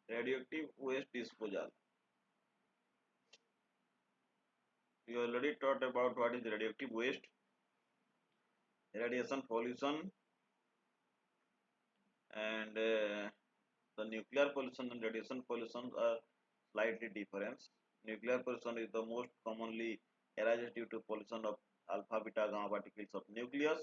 radioactive waste disposal. You already talked about what is radioactive waste, radiation pollution, and the nuclear pollution and radiation pollution are slightly different. Nuclear pollution is the most commonly arises due to pollution of alpha, beta, gamma particles of nucleus.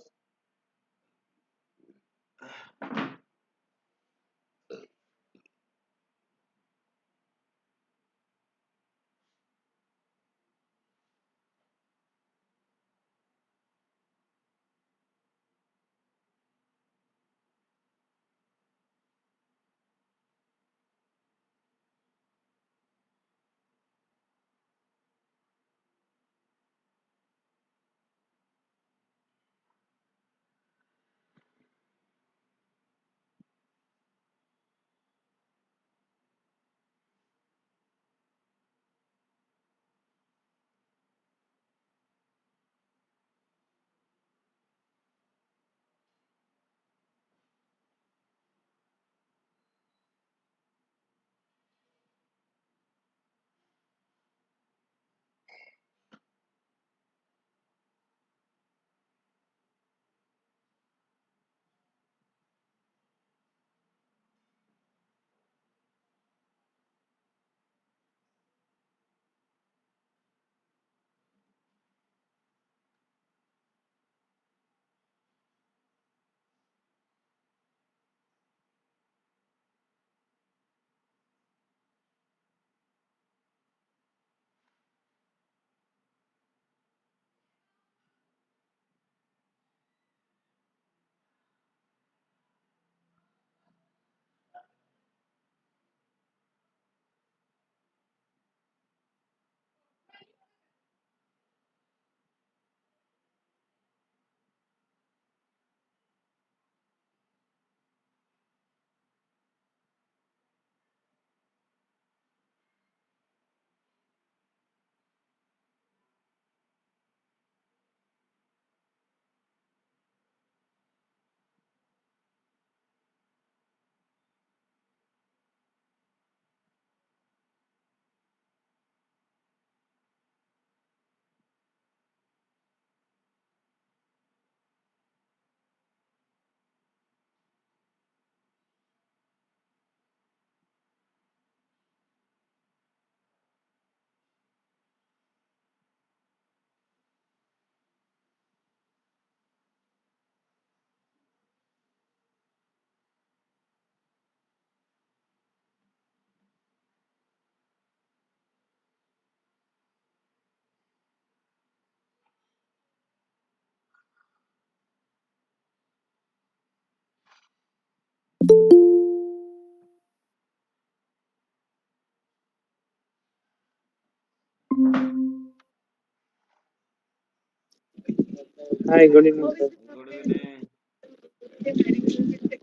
Hi good evening sir. Good evening.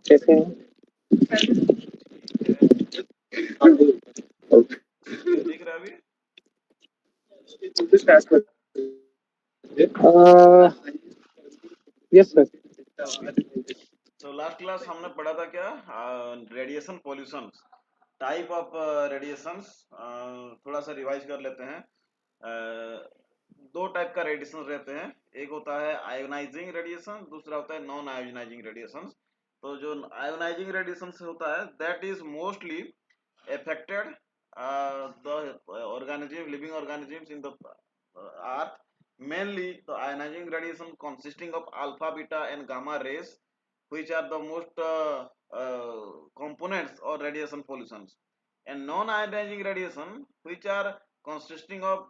कैसे हैं? ठीक है। Screen दिख रहा है अभी? Yes sir. Okay. तो last class हमने पढ़ा था क्या, radiation pollution, type of radiations. थोड़ा सा रिवाइज कर लेते हैं। दो टाइप का रेडिएशन रहते हैं, एक होता है आयोनाइजिंग रेडिएशन, दूसरा होता है नॉन आयोनाइजिंग रेडिएशन। तो जो आयोनाइजिंग रेडिएशन होता है that is mostly affected the organism, living organisms in the earth. Mainly the ionizing radiation consisting of alpha, beta and gamma rays, which are the most components or radiation pollutions, and non-ionizing radiation which are consisting of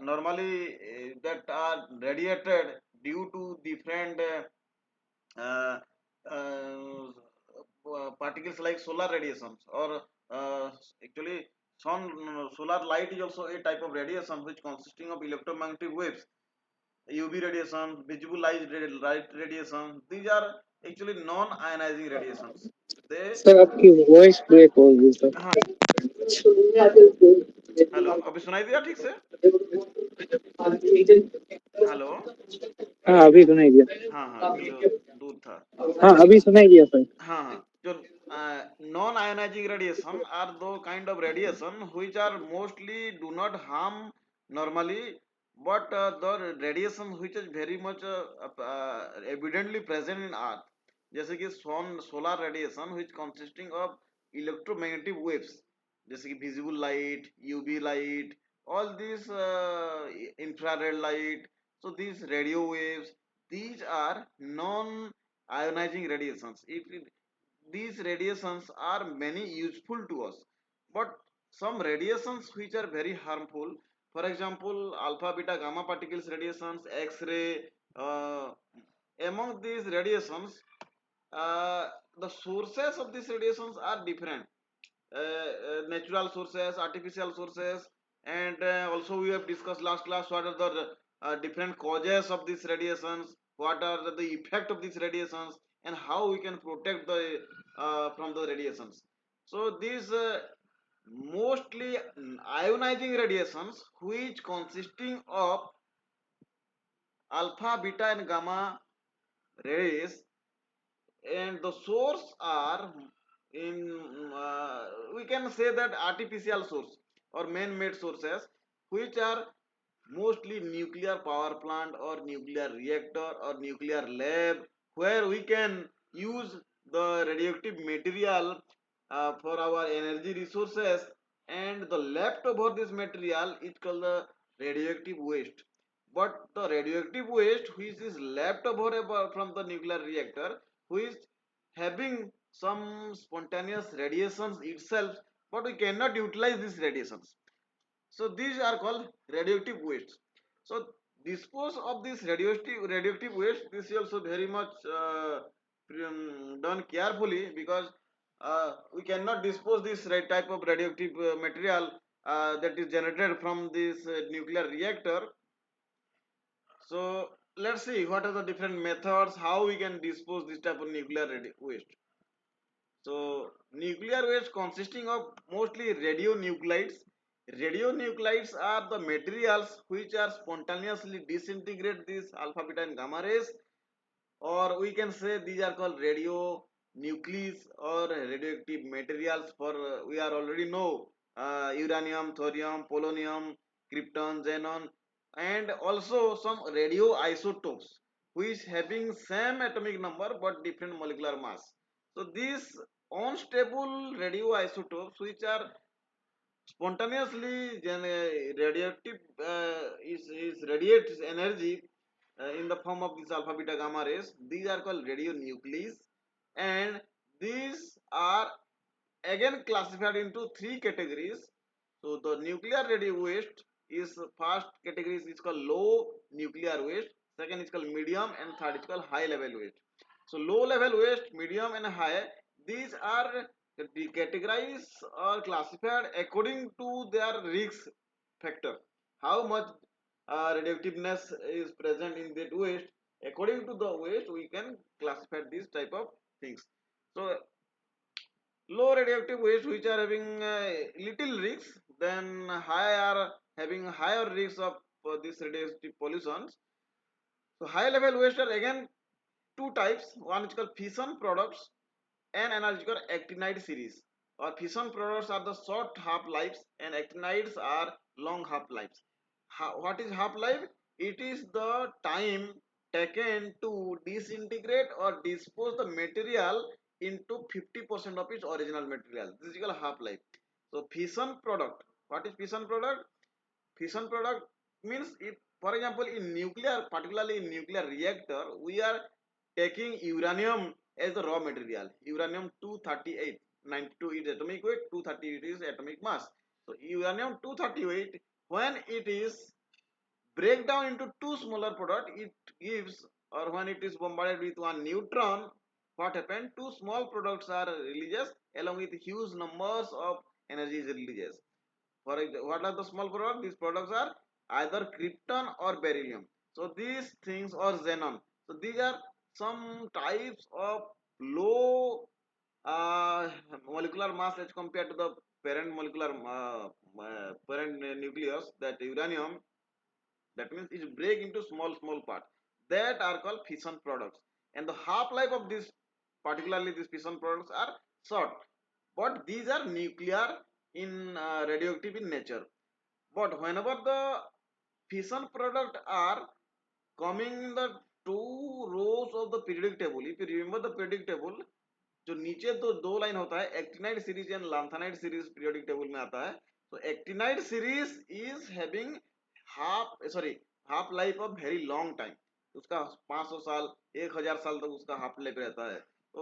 normally that are radiated due to different uh, particles like solar radiations, or actually solar light is also a type of radiation which consisting of electromagnetic waves, UV radiation, visible light radiation. These are actually non-ionizing radiations. They sir आपकी voice break हो रही है sir. हाँ, hello, अभी सुनाई दिया ठीक से? हेलो, हाँ अभी सुनाई दिया। हाँ हाँ, एक्चुअली दूर था। हाँ अभी सुनाई दिया सर। हाँ हाँ, जो non non-ionizing radiation are the kind of radiation which are mostly do not harm normally, but the radiation which is very much evidently present in earth, जैसे कि solar radiation which consisting of electromagnetic waves, जैसे कि visible light, UV light, all these infrared light. So these radio waves, these are non-ionizing radiations. These radiations are many useful to us, but some radiations which are very harmful, for example alpha beta gamma particles radiations, x-ray, uh, among these radiations, the sources of these radiations are different. Natural sources, artificial sources, and also we have discussed last class what are the different causes of these radiations, what are the effect of these radiations, and how we can protect the from the radiations. So these mostly ionizing radiations which consisting of alpha, beta, and gamma rays, and the source are in we can say that artificial source or man-made sources, which are mostly nuclear power plant or nuclear reactor or nuclear lab, where we can use the radioactive material for our energy resources, and the leftover this material is called the radioactive waste. But the radioactive waste which is left over from the nuclear reactor, which having some spontaneous radiations itself, but we cannot utilize these radiations. So these are called radioactive waste. So dispose of this radioactive waste, this is also very much done carefully, because we cannot dispose this type of radioactive material that is generated from this nuclear reactor. So let's see what are the different methods how we can dispose this type of nuclear waste. So nuclear waste consisting of mostly radionuclides. Radionuclides are the materials which are spontaneously disintegrate these alpha, beta, and gamma rays, or we can say these are called radionuclides or radioactive materials. For we are already know uranium, thorium, polonium, krypton, xenon, and also some radioisotopes which having same atomic number but different molecular mass. So these unstable radioisotopes which are spontaneously radioactive is radiates energy in the form of these alpha beta gamma rays. These are called radionuclides, and these are again classified into three categories. So the nuclear radio waste is first category is called low nuclear waste, second is called medium, and third is called high level waste. So low level waste, medium, and high, these are categorized or classified according to their risk factor. How much radioactiveness is present in that waste? According to the waste, we can classify these type of things. So low radioactive waste which are having little risks, then high are having higher risks of this radioactive pollutions. So high level waste are again two types. One is called fission products and another is called actinide series. Or fission products are the short half lives and actinides are long half lives. What is half life? It is the time taken to disintegrate or dispose the material into 50% of its original material. This is called half life. So fission product. What is fission product? Fission product means, if for example in nuclear, particularly in nuclear reactor, we are taking uranium as the raw material. Uranium 238, 92 is atomic weight, 238 is atomic mass. So uranium 238, when it is break down into two smaller product, it gives, or when it is bombarded with one neutron, what happened, two small products are releases along with huge numbers of energy is releases. For what are the small products? These products are either krypton or beryllium. So these things or xenon. So these are some types of low molecular mass as compared to the parent molecular parent nucleus, that uranium. That means it break into small parts that are called fission products. And the half life of this, particularly these fission products, are short. but these are nuclear in radioactive in nature. But whenever the fission product are coming in the two rows of the periodic table, if you remember the periodic table, जो नीचे तो दो line होता है actinide series and lanthanide series periodic table में आता है. तो actinide series is having half life of very long time. उसका 500 साल 1000 साल तक उसका हाफ लाइफ रहता है. तो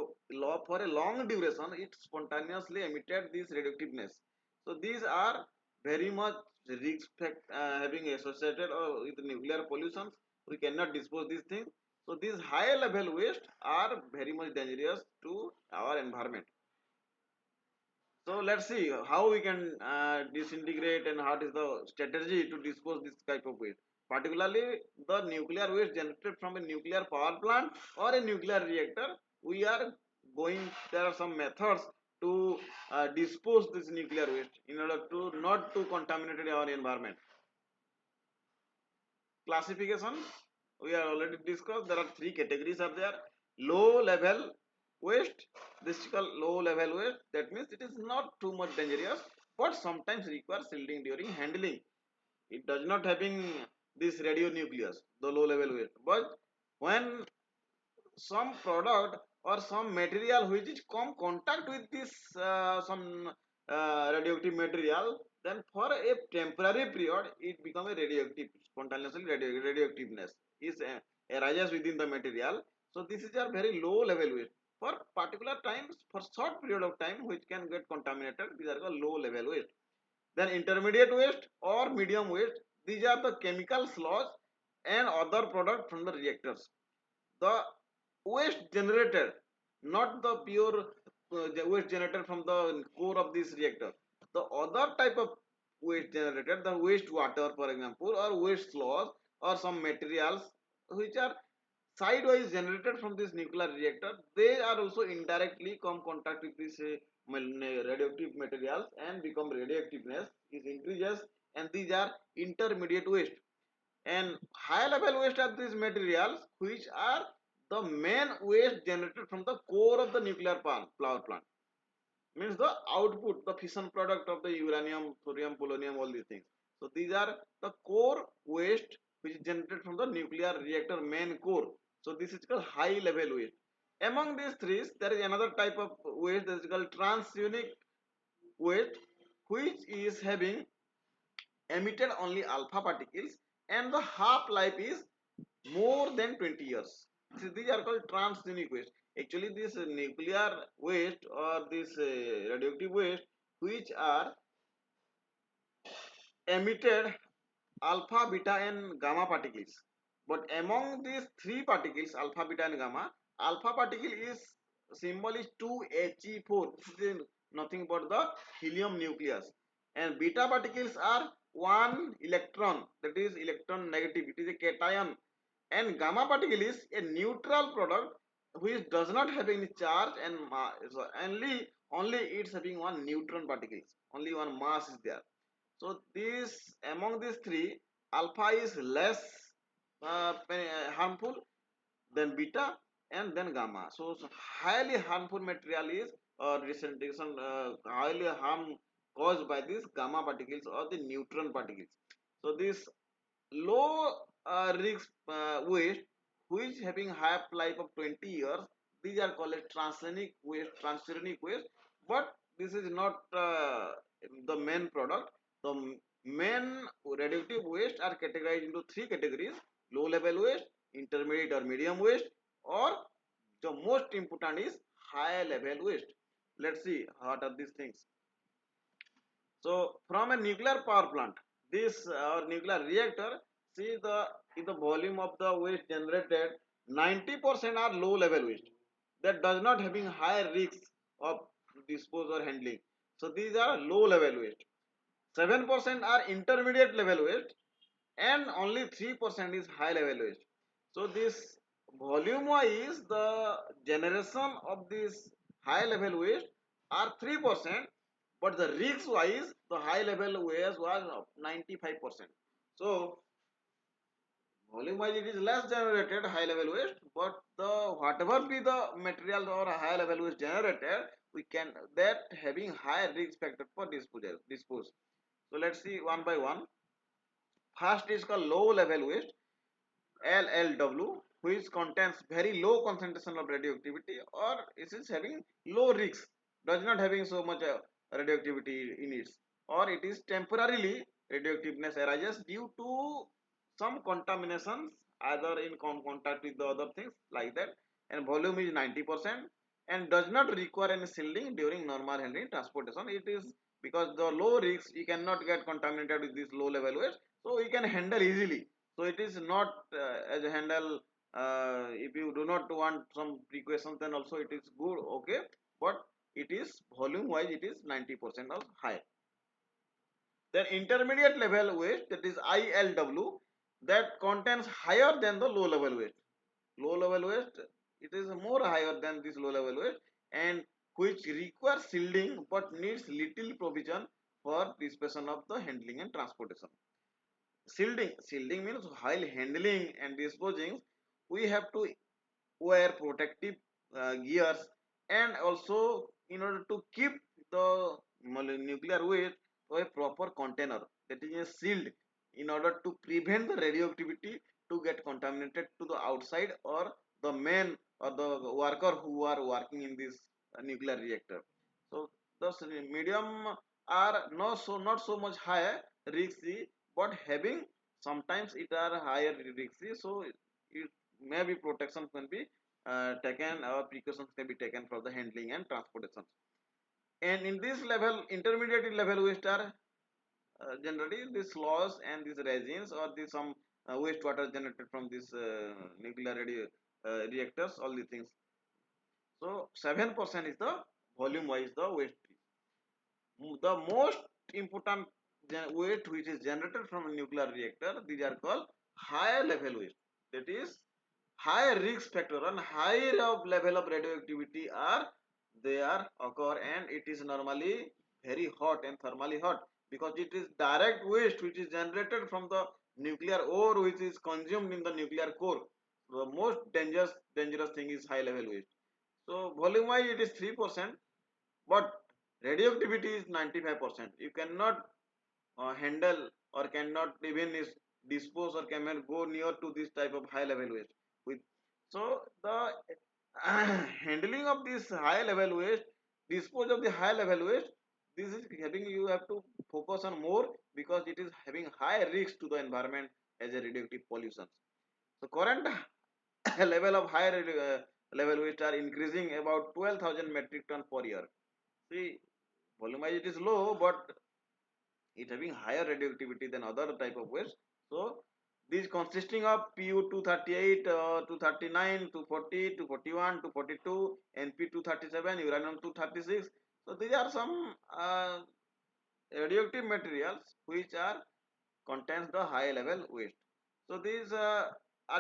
for a long duration it spontaneously emitted this radioactiveness. so these are very much risk having associated or with nuclear pollution. We cannot dispose these things. So these high level waste are very much dangerous to our environment. So let's see how we can disintegrate and what is the strategy to dispose this type of waste. Particularly the nuclear waste generated from a nuclear power plant or a nuclear reactor. We are there are some methods to dispose this nuclear waste in order to not to contaminate our environment. Classification we are already discussed. There are three categories are there. Low level waste, this is called low level waste. That means it is not too much dangerous, but sometimes requires shielding during handling. It does not having this radionucleus, the low level waste. But when some product or some material which is come contact with this some radioactive material, then for a temporary period it become a radioactive, spontaneously radioactiveness is arises within the material. So this is a very low level waste. For particular times, for short period of time which can get contaminated, these are called low level waste. Then intermediate waste or medium waste, these are the chemical sludge and other product from the reactors. The waste generated, not the pure waste generated from the core of this reactor, the other type of waste generated, the waste water for example, or waste sludge or some materials which are sidewise generated from this nuclear reactor, they are also indirectly come contact with this radioactive materials and become radioactiveness is increases, and these are intermediate waste. And high level waste of these materials which are the main waste generated from the core of the nuclear power plant, means the output, the fission product of the uranium, thorium, polonium, all these things. So these are the core waste which is generated from the nuclear reactor main core. So this is called high level waste. Among these three there is another type of waste that is called transunic waste, which is having emitted only alpha particles and the half life is more than 20 years. So these are called transgenic waste. Actually, this nuclear waste or this radioactive waste which are emitted alpha, beta, and gamma particles. But among these three particles, alpha, beta, and gamma, alpha particle is symbol is 2He4. This is nothing but the helium nucleus. And beta particles are one electron, that is electron negative. It is a cation. And gamma particle is a neutral product which does not have any charge and only it's having one neutron particles. Only one mass is there. So this among these three, alpha is less harmful than beta and then gamma. So highly harmful material is disintegration, highly harm caused by these gamma particles or the neutron particles. So this low risk waste which having half life of 20 years, these are called transuranic waste, but this is not the main product. The main radioactive waste are categorized into three categories: low level waste, intermediate or medium waste, or the most important is high level waste. Let's see what are these things. So from a nuclear power plant, this or nuclear reactor, see the in the volume of the waste generated, 90% are low level waste that does not having high risks of disposal or handling. So these are low level waste. 7% are intermediate level waste and only 3% is high level waste. So this volume wise the generation of this high level waste are 3%, but the risk wise the high level waste was 95%. So volume wise it is less generated high level waste, but the whatever be the material or high level waste generated, we can that having high risk factor for dispose. So let's see one by one. First is called low level waste, LLW, which contains very low concentration of radioactivity, or it is having low risk, does not having so much radioactivity in it, or it is temporarily radioactiveness arises due to some contaminations either in contact with the other things like that, and volume is 90% and does not require any shielding during normal handling transportation. It is because the low risk you cannot get contaminated with this low level waste, so you can handle easily. So it is not as a handle. If you do not want some precautions, then also it is good, okay, but it is volume wise it is 90% of high. Then intermediate level waste, that is ILW, that contains higher than the low level waste. Low level waste, it is more higher than this low level waste, and which requires shielding but needs little provision for dispersion of the handling and transportation. Shielding means while handling and disposing, we have to wear protective gears, and also in order to keep the nuclear waste to a proper container, that is a sealed, in order to prevent the radioactivity to get contaminated to the outside or the men or the worker who are working in this nuclear reactor. So the medium are not so much high risky, but having sometimes it are higher risky, so it maybe protection can be taken or precautions can be taken for the handling and transportation. And in this level, intermediate level waste are generally these loss and these resins or the some wastewater generated from these nuclear reactors, all the things. So 7% is the volume wise the waste. The most important waste which is generated from a nuclear reactor, these are called high level waste. That is high risk factor and higher of level of radioactivity are they are occur, and it is normally very hot and thermally hot because it is direct waste which is generated from the nuclear ore which is consumed in the nuclear core. The most dangerous thing is high level waste. So volume wise it is 3%, but radioactivity is 95%. You cannot handle or cannot even dispose or cannot go near to this type of high level waste with. So the handling of this high level waste, dispose of the high level waste, this is having you have to focus on more because it is having high risk to the environment as a radioactive pollution. So current level of high level waste are increasing about 12,000 metric ton per year. See, volume wise it is low, but it having higher radioactivity than other type of waste. So these consisting of Pu 238, 239, 240, 241, 242, Np 237, uranium 236. So these are some radioactive materials which are contains the high level waste. So these are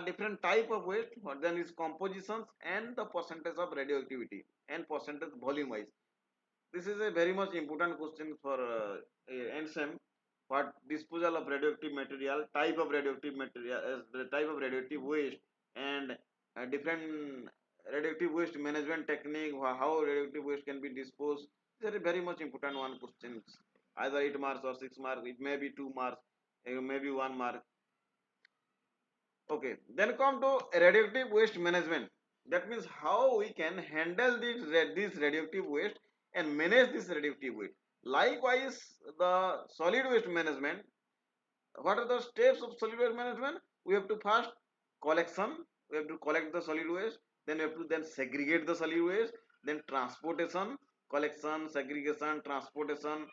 different type of waste. What then is compositions and the percentage of radioactivity and percentage volume wise. This is a very much important question for NSEM. What disposal of radioactive material, type of radioactive material, the type of radioactive waste, and different radioactive waste management technique, how radioactive waste can be disposed. These are very much important one questions. Either 8 marks or 6 marks, it may be 2 marks, it may be 1 mark. Okay, then come to radioactive waste management. That means how we can handle this radioactive waste and manage this radioactive waste. Likewise, the solid waste management. What are the steps of solid waste management? We have to first collection. We have to collect the solid waste. Then we have to then segregate the solid waste. Then transportation, collection, segregation, transportation.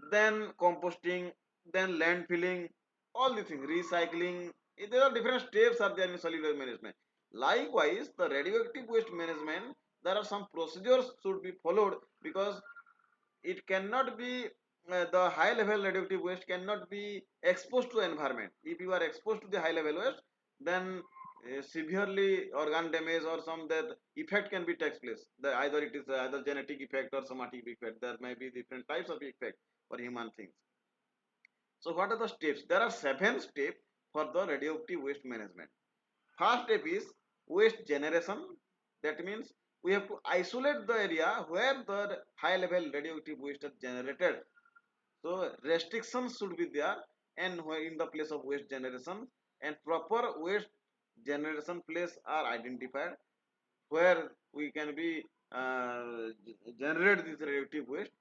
Then composting. Then landfilling. All these things, recycling. There are different steps are there in solid waste management. Likewise, the radioactive waste management, there are some procedures should be followed because it cannot be the high level radioactive waste cannot be exposed to environment. If you are exposed to the high level waste, then severely organ damage or some that effect can be takes place. Either it is either genetic effect or somatic effect. There may be different types of effect for human things. So what are the steps? There are 7 steps for the radioactive waste management. First step is waste generation. That means we have to isolate the area where the high level radioactive waste is generated. So restrictions should be there, and where in the place of waste generation, and proper waste generation place are identified where we can be generate this radioactive waste.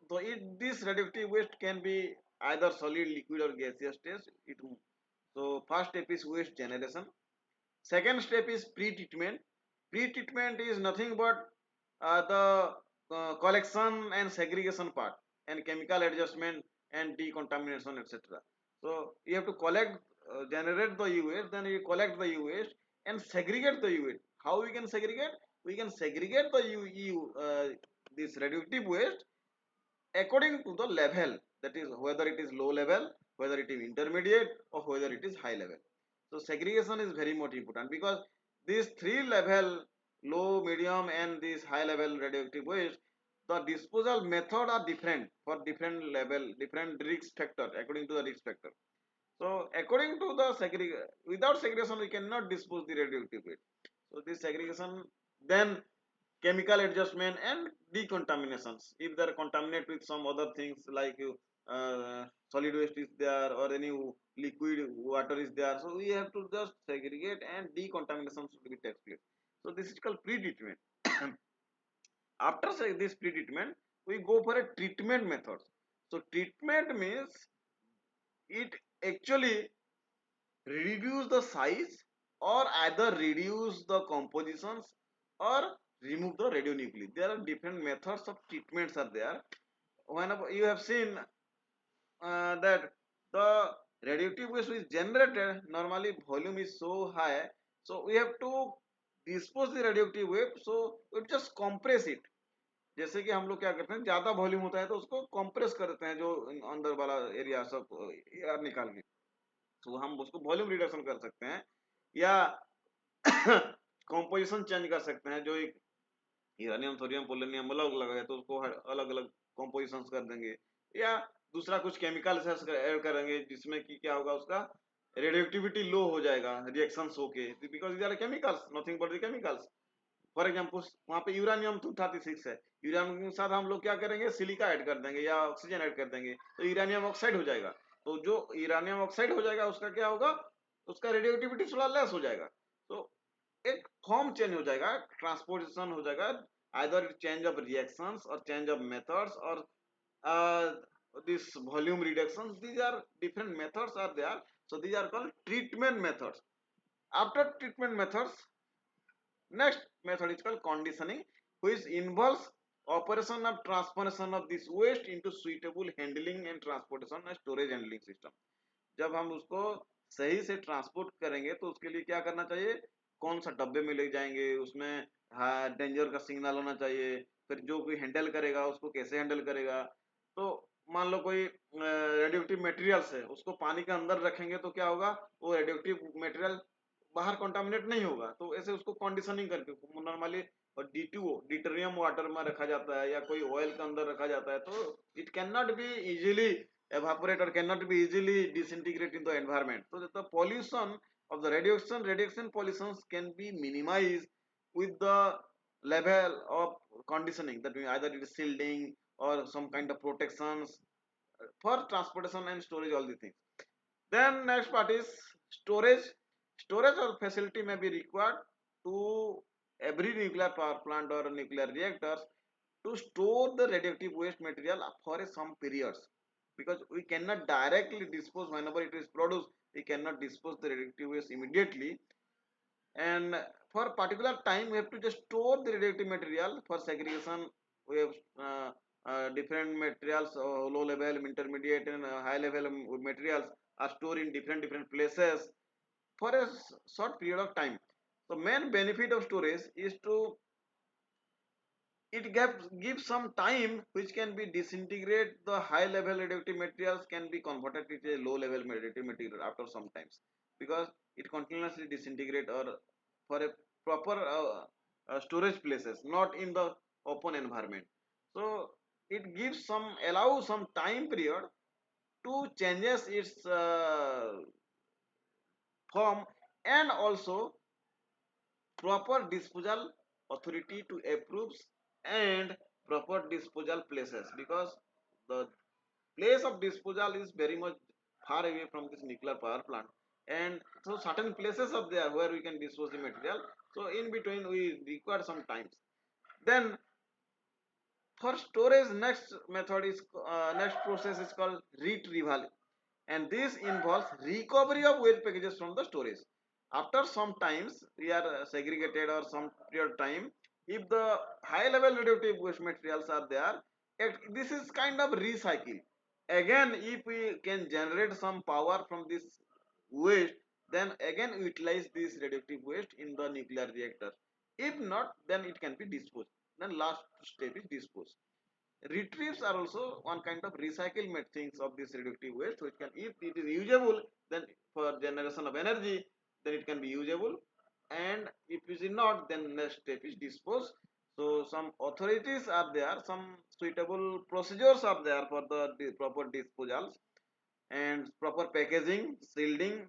So this radioactive waste can be either solid, liquid, or gaseous stage. So first step is waste generation. Second step is pre-treatment. Pre-treatment is nothing but the collection and segregation part, and chemical adjustment and decontamination, etc. So you have to collect, generate the e-waste, then you collect the e-waste and segregate the e-waste. How we can segregate? We can segregate the this radioactive waste according to the level, that is whether it is low level, whether it is intermediate, or whether it is high level. So segregation is very much important, because these three level, low, medium, and this high level radioactive waste, the disposal method are different for different level, different risk factor, according to the risk factor. So according to the without segregation we cannot dispose the radioactive waste. So this segregation, then chemical adjustment and decontaminations. If they are contaminated with some other things like solid waste is there, or any liquid water is there, so we have to just segregate and decontamination should be take place. So this is called pre-treatment. After say this pre-treatment, we go for a treatment method. So treatment means it actually reduce the size, or either reduce the compositions, or remove the radionuclide. There are different methods of treatments are there. Whenever you have seen that the radioactive waste is generated, normally volume is so high, so we have to dispose the radioactive waste, so we just compress it. जैसे कि हम लोग क्या करते हैं, ज्यादा volume होता है तो उसको कंप्रेस करते हैं, जो अंदर वाला एरिया सब एयर निकाल के, तो हम उसको वॉल्यूम रिडक्शन कर सकते हैं, या कॉम्पोजिशन चेंज कर सकते हैं। जो एक यूरेनियम, थोरियम, पोलोनियम अलग अलग है तो उसको अलग अलग कॉम्पोजिशन कर देंगे, या दूसरा कुछ केमिकल ऐड करेंगे जिसमें कि क्या होगा, उसका रेडियोएक्टिविटी लो हो जाएगा रिएक्शन होके, because they are chemicals, nothing but the chemicals. For example वहां पे यूरानियम 236 है, यूरानियम के साथ हम लोग क्या करेंगे, सिलिका ऐड कर देंगे या ऑक्सीजन ऐड कर देंगे, तो यूरानियम ऑक्साइड हो जाएगा। तो जो यूरानियम ऑक्साइड हो जाएगा उसका क्या होगा, उसका रेडियोएक्टिविटी थोड़ा लेस हो जाएगा। तो एक फॉर्म चेंज हो जाएगा, ट्रांसपोर्टेशन हो जाएगा, आइदर चेंज ऑफ रिएक्शंस और चेंज ऑफ मेथड्स, और this volume reductions, these are different methods are there. So these are called treatment methods. After treatment methods, next method is called conditioning, which involves operation of transformation of this waste into suitable handling and transportation and storage handling system. जब हम उसको सही से transport करेंगे तो उसके लिए क्या करना चाहिए, कौन सा डब्बे में ले जाएंगे, उसमें हाँ डेंजर का सिग्नल होना चाहिए, फिर जो कोई हैंडल करेगा उसको कैसे हैंडल करेगा। तो मान लो कोई रेडियो एक्टिव मटेरियल्स है, उसको पानी के अंदर रखेंगे तो क्या होगा, वो रेडियो एक्टिव मटेरियल बाहर कंटामिनेट नहीं होगा, तो ऐसे उसको कंडीशनिंग करके नॉर्मली, और D2O डिटरियम वाटर में रखा जाता है, या कोई ऑयल के अंदर रखा जाता है, तो it can not be easily evaporate or cannot be easily disintegrate in the environment. So that the pollution of the radiation pollutions can be minimized with the level of conditioning, that means either it is shielding or some kind of protections for transportation and storage, all these things. Then next part is storage. Storage or facility may be required to every nuclear power plant or nuclear reactors to store the radioactive waste material for some periods, because we cannot directly dispose whenever it is produced, we cannot dispose the radioactive waste immediately, and for particular time we have to just store the radioactive material for segregation. We have different materials, low level, intermediate, and high level materials are stored in different places for a short period of time. The main benefit of storage is to it gives some time which can be disintegrate the high level radioactive materials can be converted into a low level radioactive material after some times, because it continuously disintegrate, or for a proper storage places, not in the open environment. So it gives some, allow some time period to changes its form, and also proper disposal authority to approves and proper disposal places, because the place of disposal is very much far away from this nuclear power plant, and so certain places are there where we can dispose the material, so in between we require some times. Then for storage, next method is next process is called retrieval, and this involves recovery of waste packages from the storage. After some times we are segregated or some period of time, if the high level radioactive waste materials are there, this is kind of recycle. Again, if we can generate some power from this waste, then again utilize this radioactive waste in the nuclear reactor. If not, then it can be disposed. Then last step is dispose. Retrieves are also one kind of recycle things of this radioactive waste, which can, if it is usable, then for generation of energy, then it can be usable, and if it is not, then next step is dispose. So some authorities are there, some suitable procedures are there for the proper disposals, and proper packaging, shielding,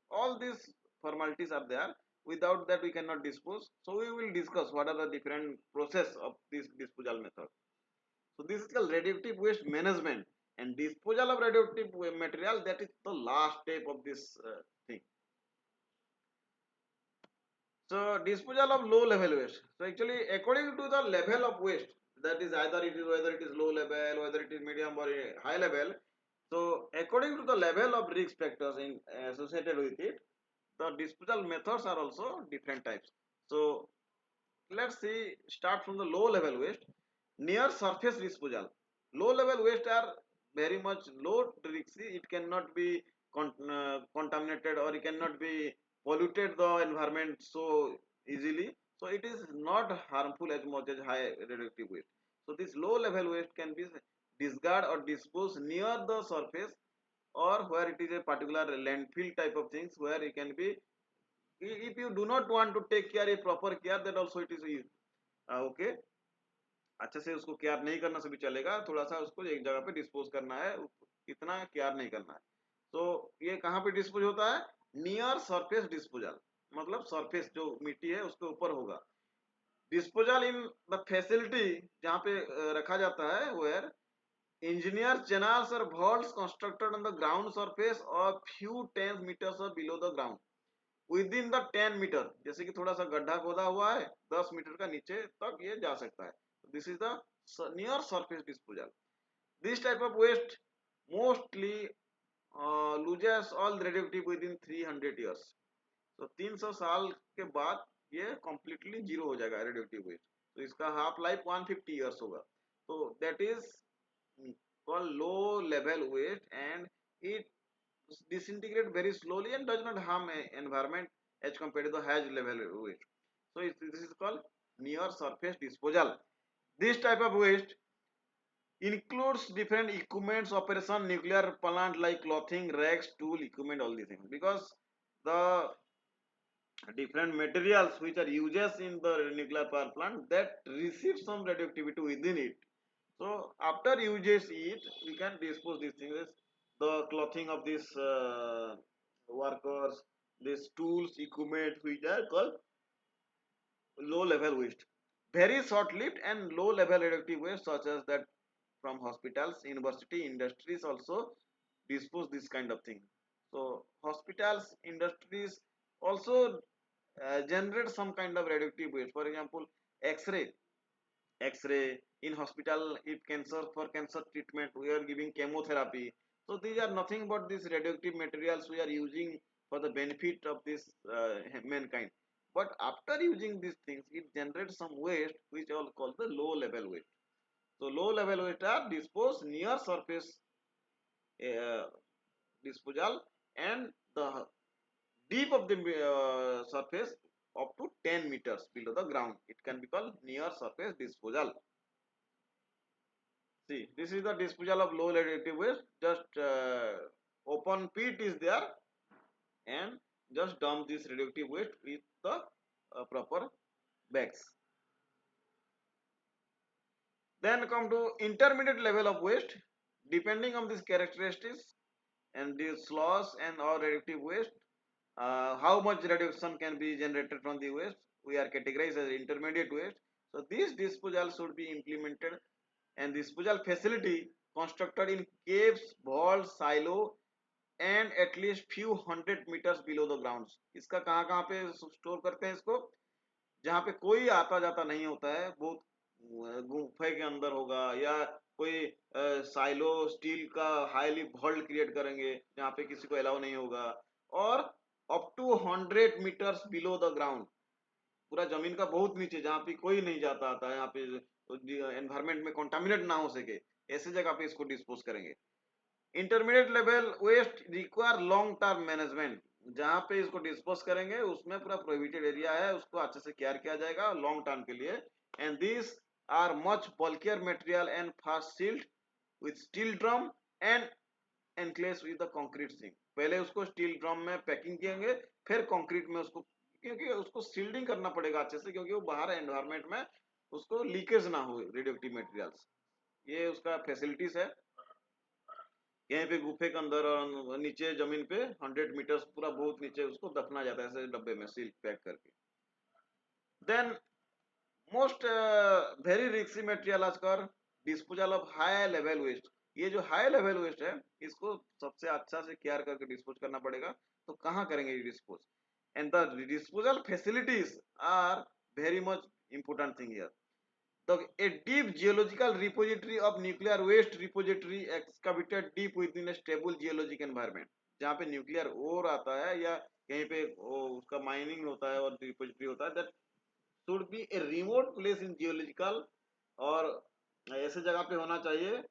all these formalities are there. Without that we cannot dispose. So we will discuss what are the different process of this disposal method. So this is called radioactive waste management, and disposal of radioactive material, that is the last step of this thing. So disposal of low level waste. So actually according to the level of waste, that is either it is whether it is low level, whether it is medium or high level. So according to the level of risk factors in associated with it, the disposal methods are also different types. So let's see, start from the low level waste. Near surface disposal, low level waste are very much low risky. It cannot be contaminated, or it cannot be polluted the environment so easily, so it is not harmful as much as high radioactive waste. So this low level waste can be discarded or disposed near the surface, or where it is a particular landfill type of things, where it can be, if you do not want to take care a proper care, that also it is okay, अच्छे से उसको care नहीं करना से भी चलेगा, थोड़ा सा उसको एक जगह पे डिस्पोज करना है, इतना केयर नहीं करना है। तो ये कहाँ पे डिस्पोज होता है? नियर सरफेस डिस्पोजल, मतलब सरफेस जो मिट्टी है उसके ऊपर होगा। डिस्पोजल इन द फैसिलिटी, जहाँ पे रखा जाता है, वेयर इंजीनियर चैनल्स और vaults constructed on the ground surface or few 10 meters or below the ground within the 10 metre, जैसे कि थोड़ा सा गड्ढा खोदा हुआ है 10 मीटर का नीचे तक ये जा सकता है। This is the near surface disposal. This type of waste mostly loses all radioactive within 300 years। तो 300 साल के बाद ये कंप्लीटली जीरो हो जाएगा रेडियोएक्टिव वेस्ट। तो इसका हाफ लाइफ 150 years होगा। तो that is called low level waste, and it disintegrate very slowly and does not harm environment as compared to the high level waste. So this is called near surface disposal. This type of waste includes different equipments operation nuclear plant like clothing racks tool equipment, all these things, because the different materials which are uses in the nuclear power plant that receive some radioactivity within it. So after uses it, we can dispose these things. The clothing of these workers, these tools, equipment, which are called low level waste. Very short lived and low level radioactive waste, such as that from hospitals, university, industries also dispose this kind of thing. So hospitals, industries also generate some kind of radioactive waste. For example, X-ray. X-ray in hospital, if cancer, for cancer treatment we are giving chemotherapy. So these are nothing but these radioactive materials we are using for the benefit of this mankind. But after using these things, it generates some waste which are called the low level waste. So low level waste are disposed near surface uh, disposal, and the deep of the surface up to 10 meters below the ground. It can be called near surface disposal. See, this is the disposal of low radioactive waste. Just open pit is there, and just dump this radioactive waste with the proper bags. Then come to intermediate level of waste. Depending on these characteristics and these loss and or radioactive waste, how much radiation can be generated from the waste. we are categorized as intermediate waste. So this disposal should be implemented, and disposal facility constructed in caves, vaults, silo, and at least few hundred meters below the grounds. इसका कहाँ पे store करते हैं इसको? जहाँ पे कोई आता जाता नहीं होता है, बहुत गुफे के अंदर होगा, या कोई साइलो स्टील का हाईली वॉल्ट क्रिएट करेंगे जहाँ पे किसी को अलाउ नहीं होगा, और up to 100 meters below the ground, पूरा जमीन का बहुत नीचे जहाँ पे कोई नहीं जाता आता है, यहाँ पे एनवायरमेंट में कंटामिनेट ना हो सके, ऐसे जगह पे इसको डिस्पोज करेंगे। Intermediate level waste require long term management, जहां पे इसको डिस्पोज करेंगे उसमें पूरा प्रोहिबिटेड एरिया है, उसको अच्छे से केयर किया जाएगा लॉन्ग टर्म के लिए। And this are much bulkier material and fast sealed with steel drum and enclose with the concrete sink. पहले उसको स्टील ड्रम में पैकिंग किएंगे, फिर कंक्रीट में उसको, क्योंकि उसको सील्डिंग करना पड़ेगा अच्छे से, क्योंकि वो बाहर एनवायरमेंट में उसको लीकेज ना हो रेडियो एक्टिव मटेरियल्स। ये उसका फैसिलिटीज है। यहीं पे गुफे के अंदर और नीचे जमीन पे 100 मीटर्स पूरा बहुत नीचे उसको दफना जाता है ऐसे डब्बे में सील पैक करके। Then most very risky material आजकल disposal of high level waste. ये जो हाई लेवल वेस्ट है इसको सबसे अच्छा से केयर करके डिस्पोज करना पड़ेगा। तो कहाँ करेंगे ये dispose? And the disposal facilities are very much important thing here. The a deep geological repository of nuclear waste repository excavated deep within a stable geologic environment। जहाँ पे न्यूक्लियर ओर आता है या कहीं पे उसका माइनिंग होता है और रिपोजिटरी होता है, that should be a remote place in geological, और ऐसे जगह पे होना चाहिए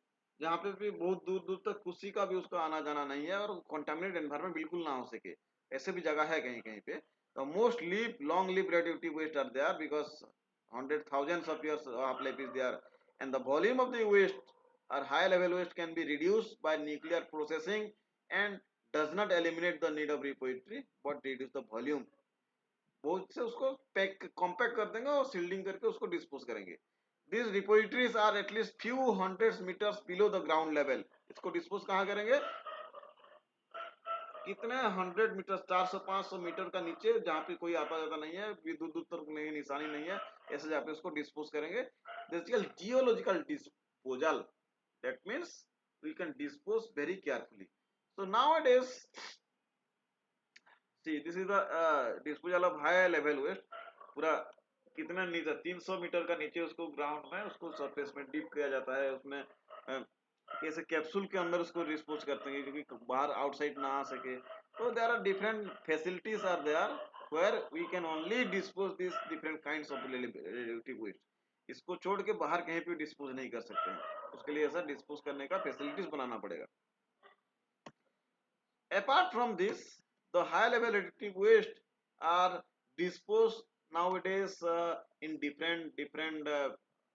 जहाँ पे भी बहुत दूर दूर तक किसी का भी उसका आना जाना नहीं है और कंटामिनेट एनवायरमेंट बिल्कुल ना हो सके। ऐसे भी जगह है कहीं कहीं पे। तो most live long live radioactive waste are there because 100,000 of years half life is there, and the volume of the waste or high level waste can be reduced by nuclear processing and does not eliminate the need of repository but reduce the volume। बहुत से उसको pack compact कर देंगे और shielding करके उसको dispose करेंगे। These repositories are at least few hundreds meters below the ground level। इसको डिस्पोज कहाँ करेंगे? कितने 100 मीटर, 400-500 मीटर का नीचे जहाँ पे कोई आता जाता नहीं है, दूर दूर तक नहीं, निशानी नहीं है, ऐसे जहाँ पे उसको डिस्पोज करेंगे। Basically geological disposal, that means we can dispose very carefully. So nowadays see this is the disposal of high level waste. पूरा कितना नीचे, 300 मीटर का नीचे उसको ग्राउंड में उसको सरफेस में डीप किया जाता है, उसमें कैसे कैप्सूल के अंदर उसको डिस्पोज करते हैं क्योंकि बाहर आउटसाइड ना आ सके। तो there are different facilities are there where we can only dispose this different kinds of radioactive waste. इसको छोड़ के बाहर कहीं पे डिस्पोज नहीं कर सकते हैं, उसके लिए ऐसा डिस्पोज करने का फैसिलिटीज बनाना पड़ेगा। Apart from this, the high level radioactive waste are disposed nowadays in different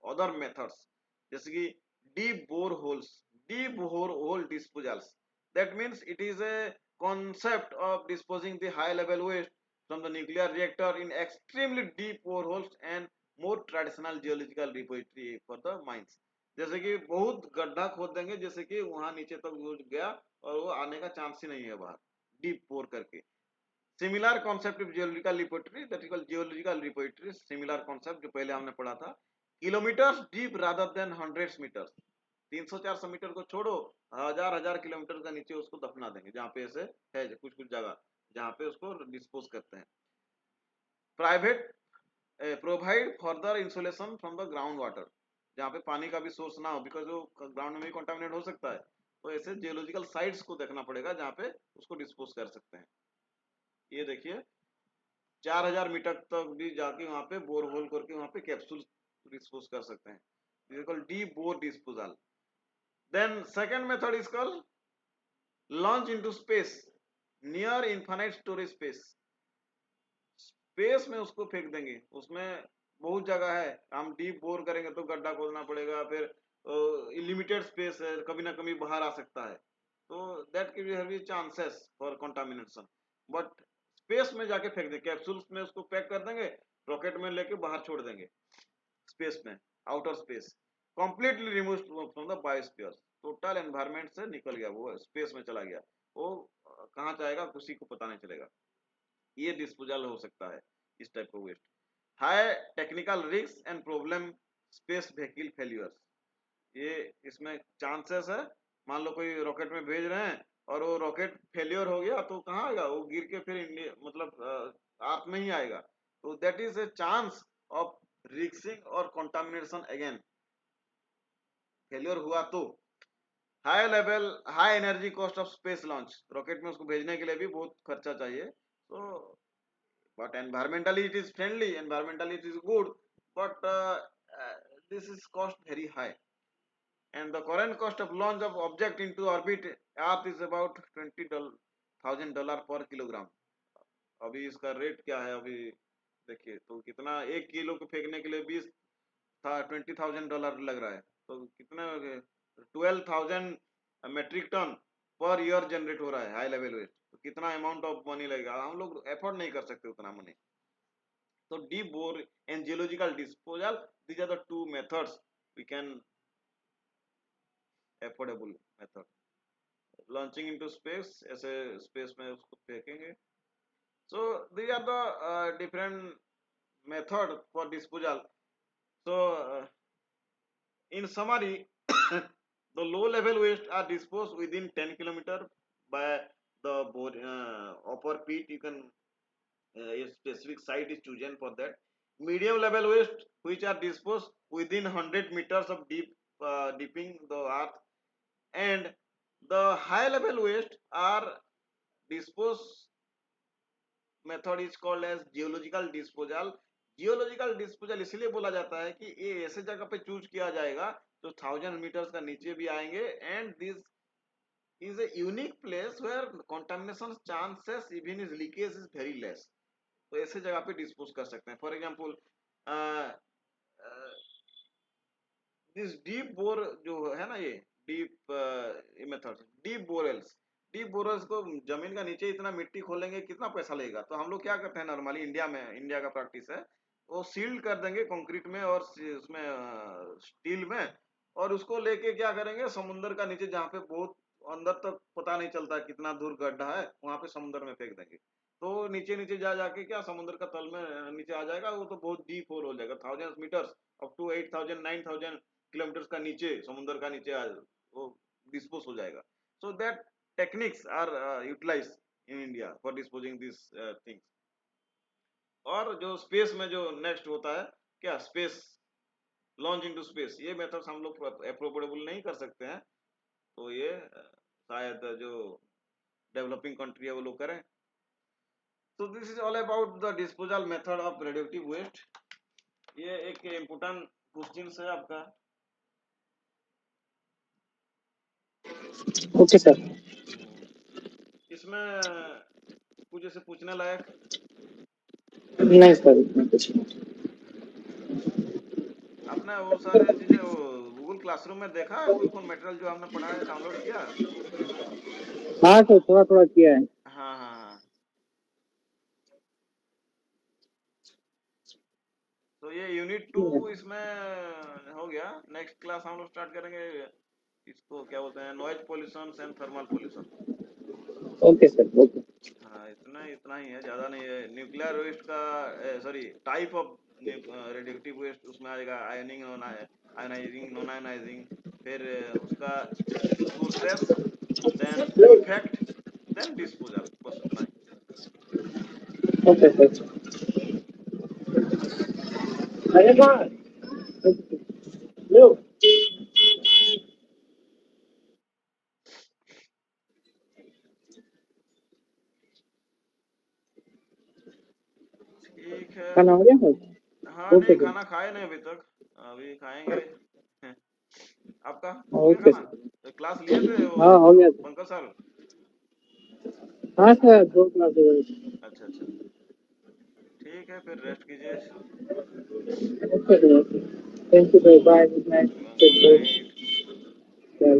other methods, जैसे कि deep bore hole disposals। That means it is a concept of disposing the high level waste from the nuclear reactor in extremely deep boreholes and more traditional geological repository for the mines। जैसे कि बहुत गड्ढा खोद देंगे, जैसे कि वहां नीचे तक घुस गया और वो आने का चांस ही नहीं है बाहर, डीप पोर करके। Similar concept of geological repository, that is called geological repository. Similar concept जो पहले हमने पढ़ा था, kilometers deep rather than hundreds meters. 300-400 meter को छोड़ो, हजार हजार किलोमीटर का नीचे उसको दफना देंगे, जहाँ पे ऐसे है कुछ कुछ जगह जहाँ पे उसको डिस्पोज करते हैं। Private provide further insulation from the ground water, जहाँ पे पानी का भी सोर्स ना हो, बिकॉज वो ग्राउंड में भी कंटामिनेट हो सकता है। तो ऐसे जियोलॉजिकल साइट्स को देखना पड़ेगा जहाँ पे उसको डिस्पोज कर सकते हैं। ये देखिए 4000 मीटर तक भी जाके वहाँ पे बोर होल करके वहाँ पे कैप्सूल डिस्पोज कर सकते हैं, deep bore disposal. Then second method is called launch into space near infinite storage space. Space में उसको फेंक देंगे, उसमें बहुत जगह है, हम डीप बोर करेंगे तो गड्ढा खोदना पड़ेगा, फिर लिमिटेड स्पेस है, कभी ना कभी बाहर आ सकता है, तो दैट की chances for contamination. But space में जाके फेंक देंगे, कैप्सूल्स में उसको पैक कर देंगे, रॉकेट में लेके बाहर छोड़ देंगे स्पेस में, outer space, completely remove from the biosphere. Total environment से निकल गया, वो स्पेस में चला गया, वो कहाँ जाएगा किसी को पता नहीं चलेगा। ये डिस्पोजल हो सकता है इस टाइप का waste. High technical risk and problem space vehicle failures, ये इसमें चांसेस है, मान लो कोई रॉकेट में भेज रहे हैं और वो रॉकेट फेलियर हो गया तो कहाँ आएगा, वो गिर के फिर इंडिया मतलब अर्थ में ही आएगा, तो that is a chance of risking और कंटामिनेशन अगेन, फेलियर हुआ तो। High level high energy cost of space launch, rocket में उसको भेजने के लिए भी बहुत खर्चा चाहिए, तो but environmentally it is friendly, environmentally it is good, but this is cost very high, and the current cost of launch of object into orbit earth is about $20,000 per kilogram। अभी इसका रेट क्या है अभी, देखिए तो कितना, 1 kilo को फेंकने के लिए 20,000 लग रहा है, तो कितना 12,000 metric ton per year generate हो रहा है हाई लेवल वेस्ट, तो कितना अमाउंट ऑफ मनी लगेगा, हम लोग एफोर्ड नहीं कर सकते उतना money. So deep bore and geological disposal, these are the two methods we can affordable method। Launching into space, ऐसे space में उसको फेंकेंगे, so these are the different method for disposal। So in summary, the low level waste are disposed within 10 kilometer by the upper pit, you can a specific site is chosen for that, medium level waste which are disposed within 100 meters of deeping the earth, and the high level waste are disposed method is called as geological disposal। Geological disposal इसलिए बोला जाता है कि ये ऐसे जगह पे choose किया जाएगा जो 1000 मीटर्स का नीचे भी आएंगे, and this is a unique place where contamination chances even is leakage is very less, तो ऐसे जगह पे डिस्पोज कर सकते हैं। For example this deep bore जो है ना, ये डीप मेथड, डीप बोरल्स को जमीन का नीचे इतना मिट्टी खोलेंगे कितना पैसा लगेगा, तो हम लोग क्या करते हैं नॉर्मली इंडिया में, इंडिया का प्रैक्टिस है, वो सील्ड कर देंगे कंक्रीट में और उसमें स्टील में, और उसको लेके क्या करेंगे समुद्र का नीचे जहाँ पे बहुत अंदर तक पता नहीं चलता कितना दूर गड्ढा है, वहां पे समुद्र में फेंक देंगे, तो नीचे नीचे जा जाके क्या समुद्र का तल में नीचे आ जाएगा, वो तो बहुत डीप होल हो जाएगा, 1000 मीटर्स अप टू 8,000 9,000 किलोमीटर का नीचे समुद्र का नीचे वो डिस्पोज हो जाएगा। So that techniques are utilize in India for disposing this things. और जो स्पेस में जो नेक्स्ट होता है क्या, स्पेस लॉन्च इनटू स्पेस, ये मेथड्स हम लोग अप्रोप्रिएबल नहीं कर सकते हैं, तो ये शायद जो डेवलपिंग कंट्री है वो लोग करें। तो this is all about the disposal method of radioactive waste, ये एक इम्पोर्टेंट क्वेश्चन है आपका। Okay sir. इसमें कुछ ऐसे पूछने लायक, नहीं सर, इतना कुछ नहीं। आपने वो सारे चीजें वो गूगल क्लासरूम में देखा है, कोई मटेरियल जो हमने पढ़ा है डाउनलोड किया? हाँ सर, थोड़ा थोड़ा किया है। हाँ हाँ हाँ, तो ये यूनिट 2 इसमें हो गया। नेक्स्ट क्लास हम लोग स्टार्ट करेंगे, इसको क्या बोलते हैं, noise pollution and thermal pollution. Okay sir, okay. हाँ इतना इतना ही है, ज्यादा नहीं है। न्यूक्लियर वेस्ट का sorry type of radioactive waste उसमें आएगा, आयनिंग, आयनाइजिंग, नॉन आयनाइजिंग, फिर उसका sources, then effect, then disposal, बस उतना ही। Okay sir. अरे वाह, लो। ठीक है। खाना हो गया हाँ सर? नहीं, ओके सर। खाना खाए नहीं अभी तक, अभी खाएंगे। आपका हो गया ओके खाना? सर। तो क्लास लिए थे वो हाँ, हो गया सर। पंकज सर? हाँ सर, 2 क्लास हो गए। अच्छा अच्छा, ठीक है फिर रेस्ट कीजिए। Okay sir. Thank you sir, bye, good night. Good night. Bye.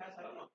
है ना?